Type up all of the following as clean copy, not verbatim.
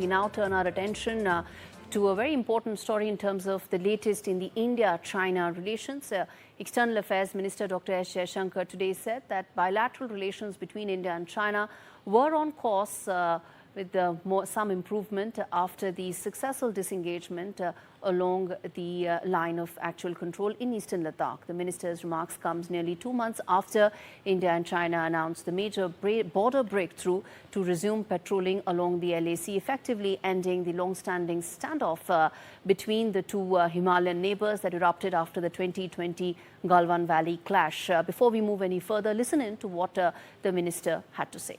We now turn our attention to a very important story in terms of the latest in the India-China relations. External Affairs Minister Dr. S Jaishankar today said that bilateral relations between India and China were on course with some improvement after the successful disengagement along the line of actual control in eastern Ladakh. The minister's remarks comes nearly 2 months after India and China announced the major border breakthrough to resume patrolling along the LAC, effectively ending the long-standing standoff between the two Himalayan neighbors that erupted after the 2020 Galwan Valley clash. Before we move any further, listen in to what the minister had to say.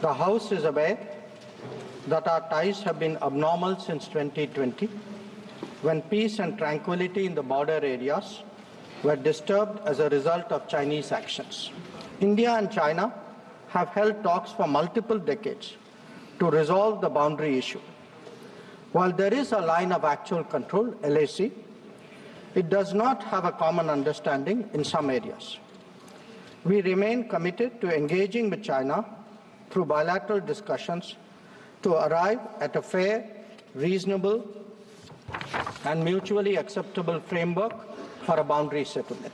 The House is aware that our ties have been abnormal since 2020, when peace and tranquility in the border areas were disturbed as a result of Chinese actions. India and China have held talks for multiple decades to resolve the boundary issue. While there is a line of actual control, LAC, it does not have a common understanding in some areas. We remain committed to engaging with China through bilateral discussions to arrive at a fair, reasonable, and mutually acceptable framework for a boundary settlement.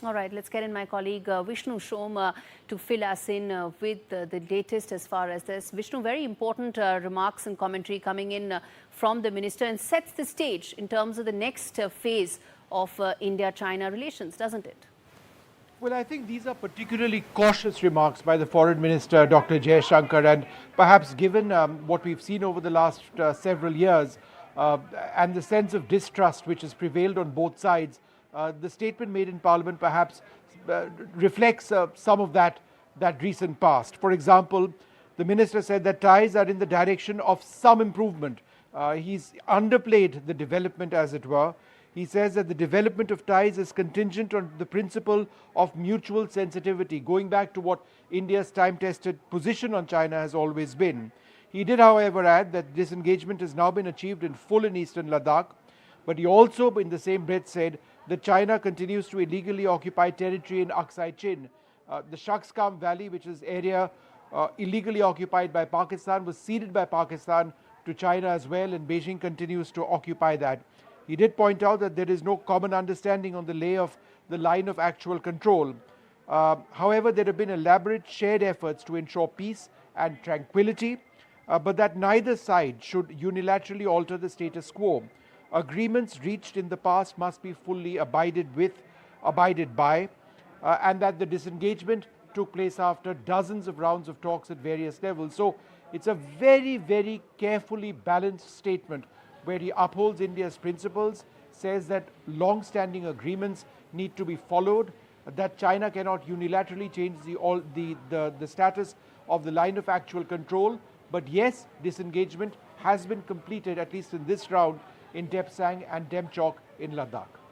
All right, let's get in my colleague Vishnu Shom to fill us in with the latest as far as this. Vishnu, very important remarks and commentary coming in from the minister, and sets the stage in terms of the next phase of India-China relations, doesn't it? Well, I think these are particularly cautious remarks by the Foreign Minister, Dr. Jaishankar, and perhaps given what we've seen over the last several years and the sense of distrust which has prevailed on both sides, the statement made in Parliament perhaps reflects some of that recent past. For example, the Minister said that ties are in the direction of some improvement. He's underplayed the development, as it were. He says that the development of ties is contingent on the principle of mutual sensitivity, going back to what India's time-tested position on China has always been. He did, however, add that disengagement has now been achieved in full in eastern Ladakh, but he also, in the same breath, said that China continues to illegally occupy territory in Aksai Chin. The Galwan Valley, which is area illegally occupied by Pakistan, was ceded by Pakistan to China as well, and Beijing continues to occupy that. He did point out that there is no common understanding on the lay of the line of actual control. However, there have been elaborate shared efforts to ensure peace and tranquility, but that neither side should unilaterally alter the status quo. Agreements reached in the past must be fully abided by, and that the disengagement took place after dozens of rounds of talks at various levels. So it's a very, very carefully balanced statement where he upholds India's principles, says that long-standing agreements need to be followed, that China cannot unilaterally change the status of the line of actual control. But yes, disengagement has been completed, at least in this round, in Depsang and Demchok in Ladakh.